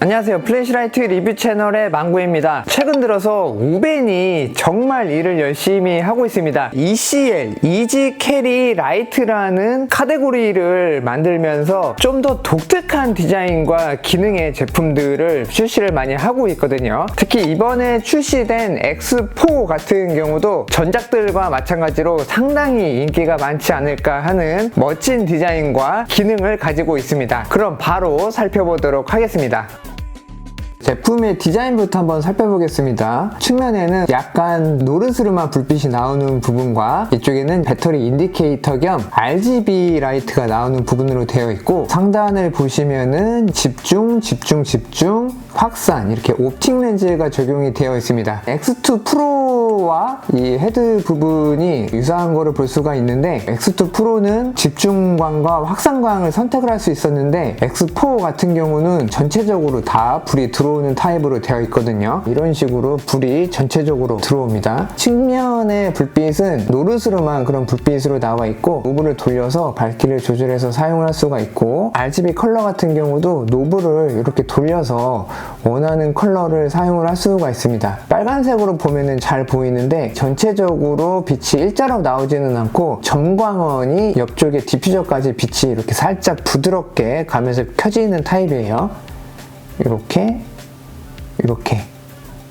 안녕하세요. 플래시라이트 리뷰 채널의 망구입니다. 최근 들어서 오벤이 정말 일을 열심히 하고 있습니다. ECL, 이지 캐리 라이트라는 카테고리를 만들면서 좀 더 독특한 디자인과 기능의 제품들을 출시를 많이 하고 있거든요. 특히 이번에 출시된 X4 같은 경우도 전작들과 마찬가지로 상당히 인기가 많지 않을까 하는 멋진 디자인과 기능을 가지고 있습니다. 그럼 바로 살펴보도록 하겠습니다. 제품의 디자인부터 한번 살펴보겠습니다. 측면에는 약간 노르스름한 불빛이 나오는 부분과 이쪽에는 배터리 인디케이터 겸 RGB 라이트가 나오는 부분으로 되어 있고, 상단을 보시면은 집중, 확산, 이렇게 옵틱 렌즈가 적용이 되어 있습니다. X2 프로와 이 헤드 부분이 유사한 거를 볼 수가 있는데, X2 프로는 집중광과 확산광을 선택을 할 수 있었는데 X4 같은 경우는 전체적으로 다 불이 들어오는 타입으로 되어 있거든요. 이런 식으로 불이 전체적으로 들어옵니다. 측면의 불빛은 노르스름한 그런 불빛으로 나와 있고, 노브를 돌려서 밝기를 조절해서 사용을 할 수가 있고, RGB 컬러 같은 경우도 노브를 이렇게 돌려서 원하는 컬러를 사용을 할 수가 있습니다. 빨간색으로 보면은 잘 보이는데 전체적으로 빛이 일자로 나오지는 않고 점광원이 옆쪽에 디퓨저까지 빛이 이렇게 살짝 부드럽게 가면서 켜지는 타입이에요. 이렇게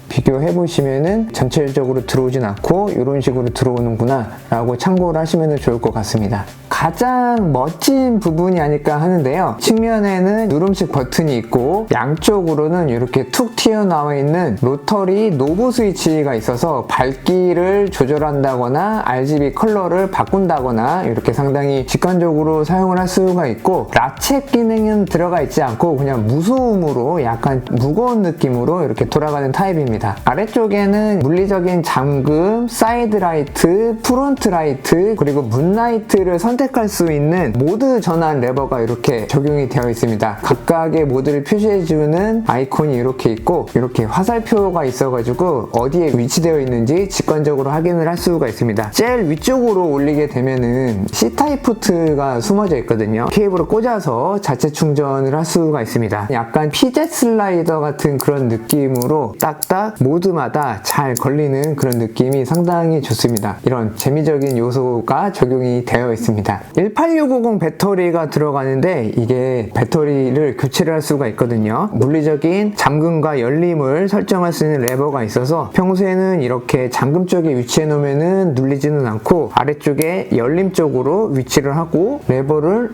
비교해 보시면은 전체적으로 들어오진 않고 이런 식으로 들어오는구나 라고 참고를 하시면 좋을 것 같습니다. 가장 멋진 부분이 아닐까 하는데요, 측면에는 누름식 버튼이 있고 양쪽으로는 이렇게 툭 튀어나와 있는 로터리 노브 스위치가 있어서 밝기를 조절한다거나 RGB 컬러를 바꾼다거나 이렇게 상당히 직관적으로 사용을 할 수가 있고, 라쳇 기능은 들어가 있지 않고 그냥 무소음으로 약간 무거운 느낌으로 이렇게 돌아가는 타입입니다. 아래쪽에는 물리적인 잠금, 사이드 라이트, 프론트 라이트, 그리고 문라이트를 선택할 수 있는 모드 전환 레버가 이렇게 적용이 되어 있습니다. 각각의 모드를 표시해주는 아이콘이 이렇게 있고, 이렇게 화살표가 있어가지고 어디에 위치되어 있는지 직관적으로 확인을 할 수가 있습니다. 제일 위쪽으로 올리게 되면은 C타입 포트가 숨어져 있거든요. 케이블을 꽂아서 자체 충전을 할 수가 있습니다. 약간 피젯 슬라이더 같은 그런 느낌으로 딱딱 모드마다 잘 걸리는 그런 느낌이 상당히 좋습니다. 이런 재미적인 요소가 적용이 되어 있습니다. 18650 배터리가 들어가는데 이게 배터리를 교체를 할 수가 있거든요. 물리적인 잠금과 열림을 설정할 수 있는 레버가 있어서 평소에는 이렇게 잠금 쪽에 위치해 놓으면 눌리지는 않고 아래쪽에 열림 쪽으로 위치를 하고, 레버를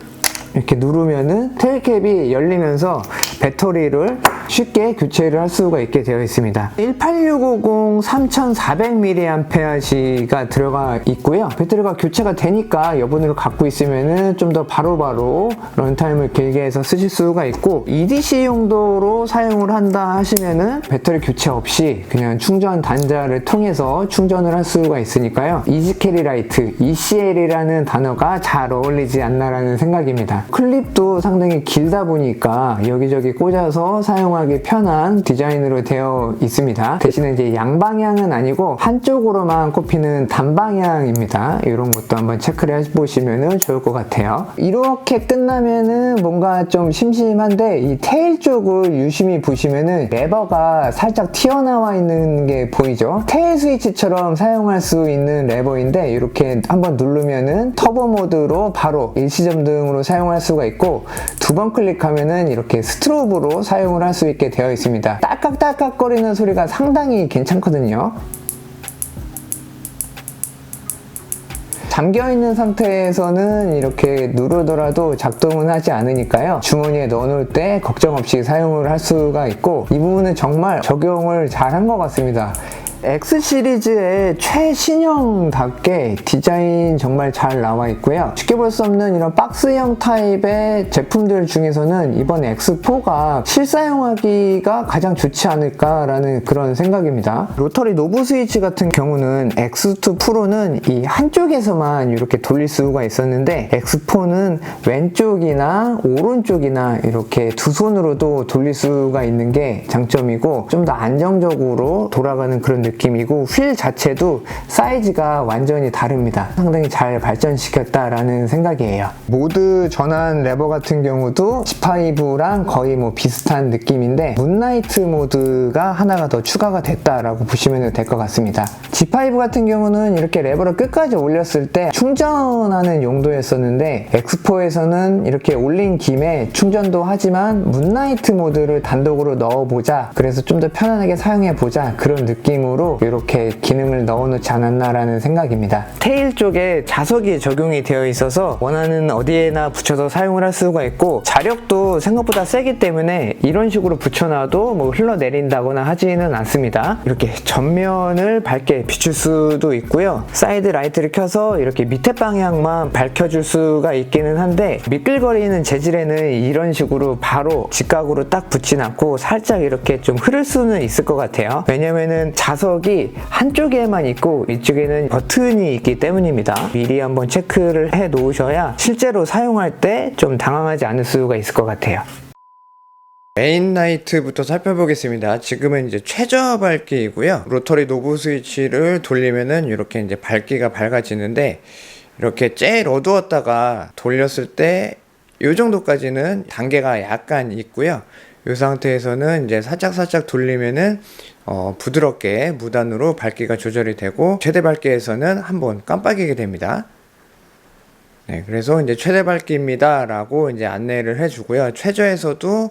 이렇게 누르면은 테일캡이 열리면서 배터리를 쉽게 교체를 할 수가 있게 되어 있습니다. 18650 3400mAh가 들어가 있고요. 배터리가 교체가 되니까 여분으로 갖고 있으면은 좀 더 바로바로 런타임을 길게 해서 쓰실 수가 있고, EDC 용도로 사용을 한다 하시면은 배터리 교체 없이 그냥 충전 단자를 통해서 충전을 할 수가 있으니까요. 이지캐리 라이트, ECL이라는 단어가 잘 어울리지 않나라는 생각입니다. 클립도 상당히 길다 보니까 여기저기 꽂아서 사용하기 편한 디자인으로 되어 있습니다. 대신에 이제 양방향은 아니고 한쪽으로만 꼽히는 단방향입니다. 이런 것도 한번 체크를 해보시면 좋을 것 같아요. 이렇게 끝나면은 뭔가 좀 심심한데, 이 테일 쪽을 유심히 보시면은 레버가 살짝 튀어나와 있는 게 보이죠? 테일 스위치처럼 사용할 수 있는 레버인데, 이렇게 한번 누르면은 터보 모드로 바로 일시점등으로 사용할 수가 있고, 두 번 클릭하면은 이렇게 스트로브로 사용을 할 수 있게 되어 있습니다. 딸깍딸깍거리는 소리가 상당히 괜찮거든요. 잠겨있는 상태에서는 이렇게 누르더라도 작동은 하지 않으니까요. 주머니에 넣어놓을 때 걱정 없이 사용을 할 수가 있고, 이 부분은 정말 적용을 잘 한 것 같습니다. X 시리즈의 최신형답게 디자인 정말 잘 나와 있고요. 쉽게 볼 수 없는 이런 박스형 타입의 제품들 중에서는 이번 X4가 실사용하기가 가장 좋지 않을까라는 그런 생각입니다. 로터리 노브 스위치 같은 경우는 X2 프로는 이 한쪽에서만 이렇게 돌릴 수가 있었는데, X4는 왼쪽이나 오른쪽이나 이렇게 두 손으로도 돌릴 수가 있는 게 장점이고, 좀 더 안정적으로 돌아가는 그런 느낌이고 휠 자체도 사이즈가 완전히 다릅니다. 상당히 잘 발전시켰다라는 생각이에요. 모드 전환 레버 같은 경우도 G5랑 거의 뭐 비슷한 느낌인데 문나이트 모드가 하나가 더 추가가 됐다라고 보시면 될 것 같습니다. G5 같은 경우는 이렇게 레버를 끝까지 올렸을 때 충전하는 용도였었는데 X4에서는 이렇게 올린 김에 충전도 하지만 문나이트 모드를 단독으로 넣어보자, 그래서 좀 더 편안하게 사용해보자, 그런 느낌으로 이렇게 기능을 넣어놓지 않았나라는 생각입니다. 테일 쪽에 자석이 적용이 되어 있어서 원하는 어디에나 붙여서 사용을 할 수가 있고 자력도 생각보다 세기 때문에 이런 식으로 붙여놔도 뭐 흘러내린다거나 하지는 않습니다. 이렇게 전면을 밝게 비출 수도 있고요. 사이드 라이트를 켜서 이렇게 밑에 방향만 밝혀줄 수가 있기는 한데 미끌거리는 재질에는 이런 식으로 바로 직각으로 딱 붙진 않고 살짝 이렇게 좀 흐를 수는 있을 것 같아요. 왜냐면은 자석이 한쪽에만 있고 이쪽에는 버튼이 있기 때문입니다. 미리 한번 체크를 해 놓으셔야 실제로 사용할 때 좀 당황하지 않을 수가 있을 것 같아요. 메인 라이트부터 살펴보겠습니다. 지금은 이제 최저 밝기이고요. 로터리 노브 스위치를 돌리면은 이렇게 이제 밝기가 밝아지는데 이렇게 제일 어두웠다가 돌렸을 때 이 정도까지는 단계가 약간 있고요. 이 상태에서는 이제 살짝 돌리면은 부드럽게 무단으로 밝기가 조절이 되고 최대 밝기에서는 한번 깜빡이게 됩니다. 네, 그래서 이제 최대 밝기입니다 라고 이제 안내를 해주고요. 최저에서도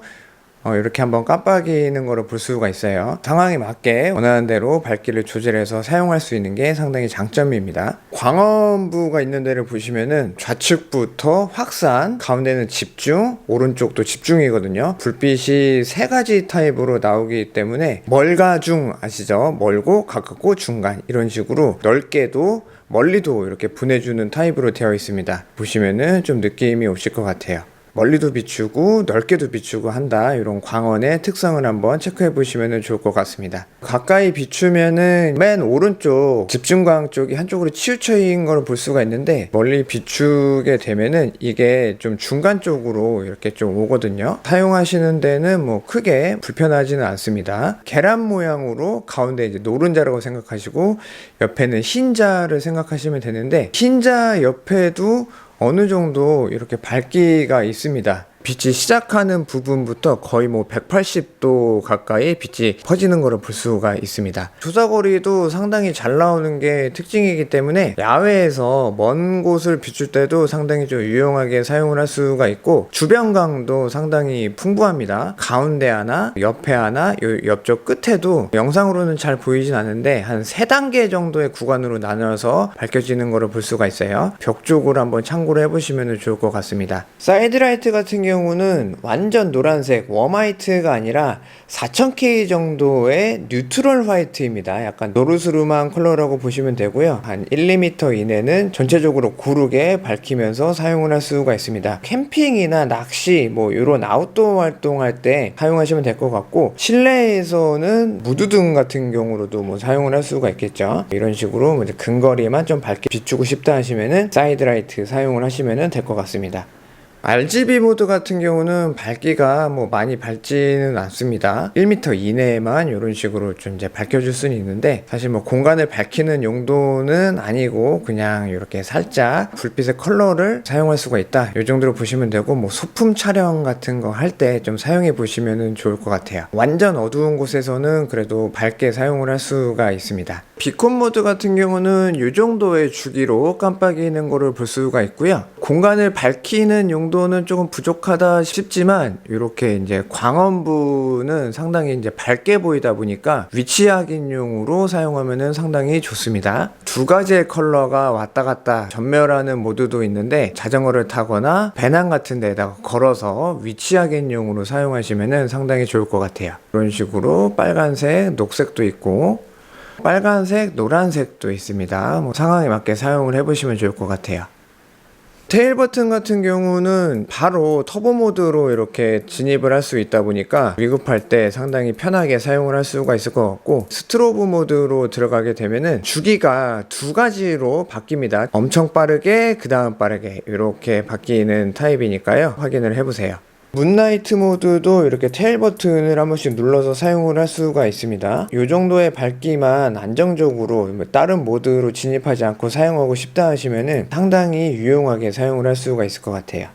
이렇게 한번 깜빡이는 거로 볼 수가 있어요. 상황에 맞게 원하는 대로 밝기를 조절해서 사용할 수 있는 게 상당히 장점입니다. 광원부가 있는 데를 보시면은 좌측부터 확산, 가운데는 집중, 오른쪽도 집중이거든요. 불빛이 세 가지 타입으로 나오기 때문에 멀과 중 아시죠? 멀고 가깝고 중간, 이런 식으로 넓게도 멀리도 이렇게 보내주는 타입으로 되어 있습니다. 보시면은 좀 느낌이 오실 것 같아요. 멀리도 비추고 넓게도 비추고 한다, 이런 광원의 특성을 한번 체크해 보시면 좋을 것 같습니다. 가까이 비추면은 맨 오른쪽 집중광 쪽이 한쪽으로 치우쳐 있는 걸 볼 수가 있는데 멀리 비추게 되면은 이게 좀 중간 쪽으로 이렇게 좀 오거든요. 사용하시는 데는 뭐 크게 불편하지는 않습니다. 계란 모양으로 가운데 이제 노른자라고 생각하시고 옆에는 흰자를 생각하시면 되는데 흰자 옆에도 어느 정도 이렇게 밝기가 있습니다. 빛이 시작하는 부분부터 거의 뭐 180도 가까이 빛이 퍼지는 것을 볼 수가 있습니다. 조사거리도 상당히 잘 나오는 게 특징이기 때문에 야외에서 먼 곳을 비출 때도 상당히 좀 유용하게 사용을 할 수가 있고 주변광도 상당히 풍부합니다. 가운데 하나, 옆에 하나, 요 옆쪽 끝에도 영상으로는 잘 보이진 않는데 한 3단계 정도의 구간으로 나눠서 밝혀지는 것을 볼 수가 있어요. 벽 쪽으로 한번 참고를 해보시면 좋을 것 같습니다. 사이드라이트 같은 경우는 완전 노란색 웜화이트가 아니라 4000K 정도의 뉴트럴 화이트입니다. 약간 노르스름한 컬러라고 보시면 되고요. 한 1, 2m 이내는 전체적으로 고르게 밝히면서 사용을 할 수가 있습니다. 캠핑이나 낚시 뭐 이런 아웃도어 활동할 때 사용하시면 될 것 같고 실내에서는 무드등 같은 경우로도 뭐 사용을 할 수가 있겠죠. 이런 식으로 뭐 근거리만 좀 밝게 비추고 싶다 하시면은 사이드라이트 사용을 하시면 될 것 같습니다. RGB 모드 같은 경우는 밝기가 뭐 많이 밝지는 않습니다. 1m 이내에만 이런 식으로 좀 이제 밝혀줄 수는 있는데 사실 뭐 공간을 밝히는 용도는 아니고 그냥 이렇게 살짝 불빛의 컬러를 사용할 수가 있다, 이 정도로 보시면 되고 뭐 소품 촬영 같은 거 할 때 좀 사용해 보시면 좋을 것 같아요. 완전 어두운 곳에서는 그래도 밝게 사용을 할 수가 있습니다. 비콘 모드 같은 경우는 이 정도의 주기로 깜빡이는 거를 볼 수가 있고요. 공간을 밝히는 용도는 조금 부족하다 싶지만 이렇게 이제 광원부는 상당히 이제 밝게 보이다 보니까 위치 확인용으로 사용하면 상당히 좋습니다. 두 가지의 컬러가 왔다 갔다 전멸하는 모드도 있는데 자전거를 타거나 배낭 같은 데다가 걸어서 위치 확인용으로 사용하시면 상당히 좋을 것 같아요. 이런 식으로 빨간색, 녹색도 있고 빨간색, 노란색도 있습니다. 뭐 상황에 맞게 사용을 해보시면 좋을 것 같아요. 테일 버튼 같은 경우는 바로 터보 모드로 이렇게 진입을 할 수 있다 보니까 위급할 때 상당히 편하게 사용을 할 수가 있을 것 같고 스트로브 모드로 들어가게 되면은 주기가 두 가지로 바뀝니다. 엄청 빠르게, 그 다음 빠르게 이렇게 바뀌는 타입이니까요. 확인을 해보세요. 문나이트 모드도 이렇게 테일 버튼을 한 번씩 눌러서 사용을 할 수가 있습니다. 이 정도의 밝기만 안정적으로 다른 모드로 진입하지 않고 사용하고 싶다 하시면은 상당히 유용하게 사용을 할 수가 있을 것 같아요.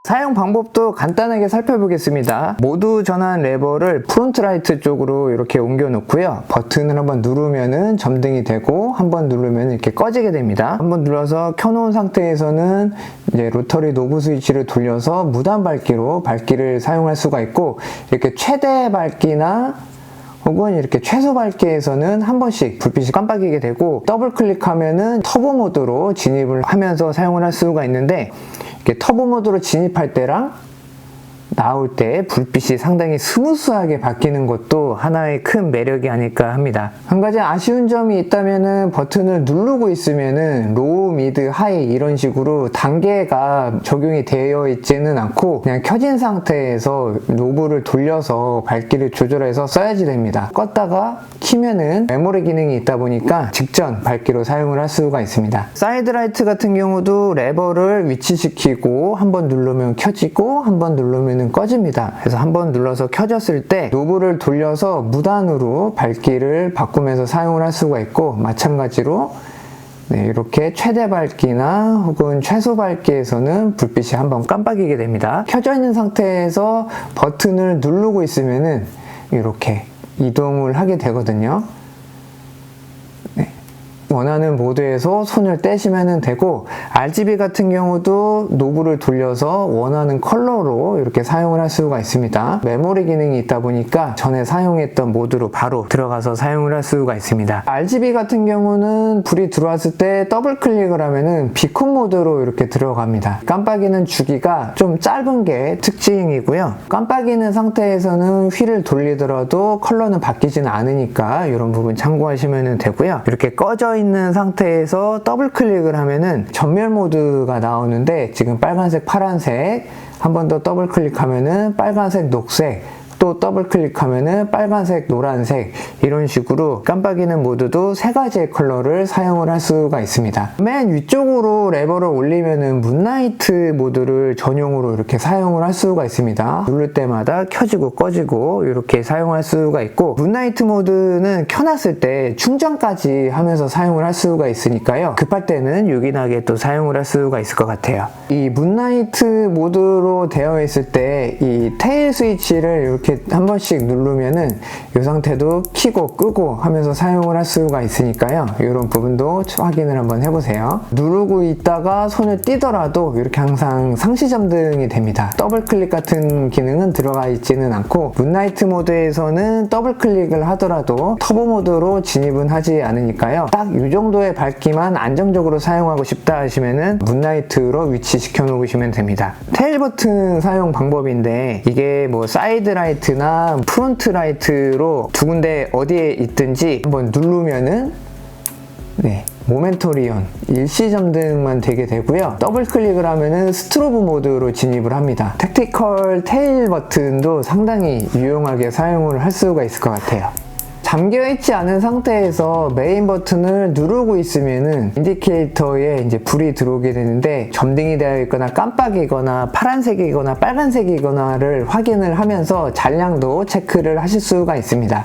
사용 방법도 간단하게 살펴보겠습니다. 모두 전환 레버를 프론트 라이트 쪽으로 이렇게 옮겨 놓고요. 버튼을 한번 누르면은 점등이 되고 한번 누르면 이렇게 꺼지게 됩니다. 한번 눌러서 켜놓은 상태에서는 이제 로터리 노브 스위치를 돌려서 무단 밝기로 밝기를 사용할 수가 있고, 이렇게 최대 밝기나 혹은 이렇게 최소 밝기에서는 한 번씩 불빛이 깜빡이게 되고, 더블 클릭하면은 터보 모드로 진입을 하면서 사용을 할 수가 있는데, 이렇게 터보 모드로 진입할 때랑 나올 때 불빛이 상당히 스무스하게 바뀌는 것도 하나의 큰 매력이 아닐까 합니다. 한 가지 아쉬운 점이 있다면은 버튼을 누르고 있으면은 로우, 미드, 하이 이런 식으로 단계가 적용이 되어 있지는 않고 그냥 켜진 상태에서 노브를 돌려서 밝기를 조절해서 써야지 됩니다. 껐다가 키면은 메모리 기능이 있다 보니까 직전 밝기로 사용을 할 수가 있습니다. 사이드 라이트 같은 경우도 레버를 위치시키고 한번 누르면 켜지고 한번 누르면 꺼집니다. 그래서 한번 눌러서 켜졌을 때 노브를 돌려서 무단으로 밝기를 바꾸면서 사용을 할 수가 있고, 마찬가지로 이렇게 최대 밝기나 혹은 최소 밝기에서는 불빛이 한번 깜빡이게 됩니다. 켜져 있는 상태에서 버튼을 누르고 있으면은 이렇게 이동을 하게 되거든요. 원하는 모드에서 손을 떼시면 되고, RGB 같은 경우도 노브를 돌려서 원하는 컬러로 이렇게 사용을 할 수가 있습니다. 메모리 기능이 있다 보니까 전에 사용했던 모드로 바로 들어가서 사용을 할 수가 있습니다. RGB 같은 경우는 불이 들어왔을 때 더블 클릭을 하면은 비콘 모드로 이렇게 들어갑니다. 깜빡이는 주기가 좀 짧은 게 특징이고요. 깜빡이는 상태에서는 휠을 돌리더라도 컬러는 바뀌지는 않으니까 이런 부분 참고하시면 되고요. 이렇게 꺼져 있는 상태에서 더블 클릭을 하면은 전멸 모드가 나오는데, 지금 빨간색, 파란색, 한 번 더 더블 클릭하면은 빨간색, 녹색, 또 더블 클릭하면은 빨간색, 노란색, 이런 식으로 깜빡이는 모드도 세 가지의 컬러를 사용을 할 수가 있습니다. 맨 위쪽으로 레버를 올리면은 문나이트 모드를 전용으로 이렇게 사용을 할 수가 있습니다. 누를 때마다 켜지고 꺼지고 이렇게 사용할 수가 있고, 문나이트 모드는 켜놨을 때 충전까지 하면서 사용을 할 수가 있으니까요. 급할 때는 요긴하게 또 사용을 할 수가 있을 것 같아요. 이 문나이트 모드로 되어 있을 때 이 테일 스위치를 이렇게 한 번씩 누르면은 이 상태도 켜고 끄고 하면서 사용을 할 수가 있으니까요. 이런 부분도 확인을 한번 해보세요. 누르고 있다가 손을 떼더라도 이렇게 항상 상시 점등이 됩니다. 더블 클릭 같은 기능은 들어가 있지는 않고, 문나이트 모드에서는 더블 클릭을 하더라도 터보 모드로 진입은 하지 않으니까요. 딱 이 정도의 밝기만 안정적으로 사용하고 싶다 하시면은 문나이트로 위치시켜 놓으시면 됩니다. 테일 버튼 사용 방법인데, 이게 뭐 사이드 라이트나 프론트 라이트로 두 군데 어디에 있든지 한번 누르면은 모멘토리온 일시점등만 되게 되고요. 더블 클릭을 하면은 스트로브 모드로 진입을 합니다. 택티컬 테일 버튼도 상당히 유용하게 사용을 할 수가 있을 것 같아요. 잠겨있지 않은 상태에서 메인 버튼을 누르고 있으면은 인디케이터에 이제 불이 들어오게 되는데, 점등이 되어 있거나 깜빡이거나 파란색이거나 빨간색이거나를 확인을 하면서 잔량도 체크를 하실 수가 있습니다.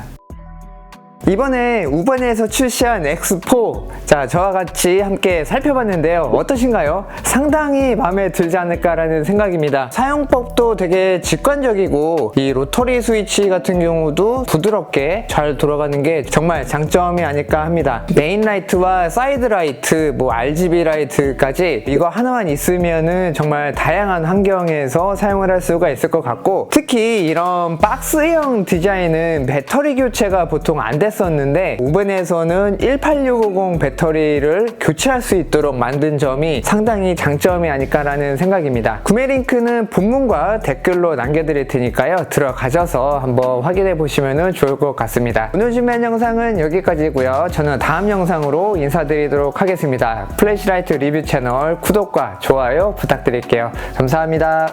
이번에 우번에서 출시한 X4, 자, 저와 같이 함께 살펴봤는데요. 어떠신가요? 상당히 마음에 들지 않을까라는 생각입니다. 사용법도 되게 직관적이고, 이 로터리 스위치 같은 경우도 부드럽게 잘 돌아가는 게 정말 장점이 아닐까 합니다. 메인 라이트와 사이드 라이트, 뭐 RGB 라이트까지 이거 하나만 있으면은 정말 다양한 환경에서 사용을 할 수가 있을 것 같고, 특히 이런 박스형 디자인은 배터리 교체가 보통 안 됐었는데 우벤에서는 18650 배터리를 교체할 수 있도록 만든 점이 상당히 장점이 아닐까라는 생각입니다. 구매 링크는 본문과 댓글로 남겨드릴 테니까요. 들어가셔서 한번 확인해 보시면 좋을 것 같습니다. 오늘 준비한 영상은 여기까지고요. 저는 다음 영상으로 인사드리도록 하겠습니다. 플래시라이트 리뷰 채널 구독과 좋아요 부탁드릴게요. 감사합니다.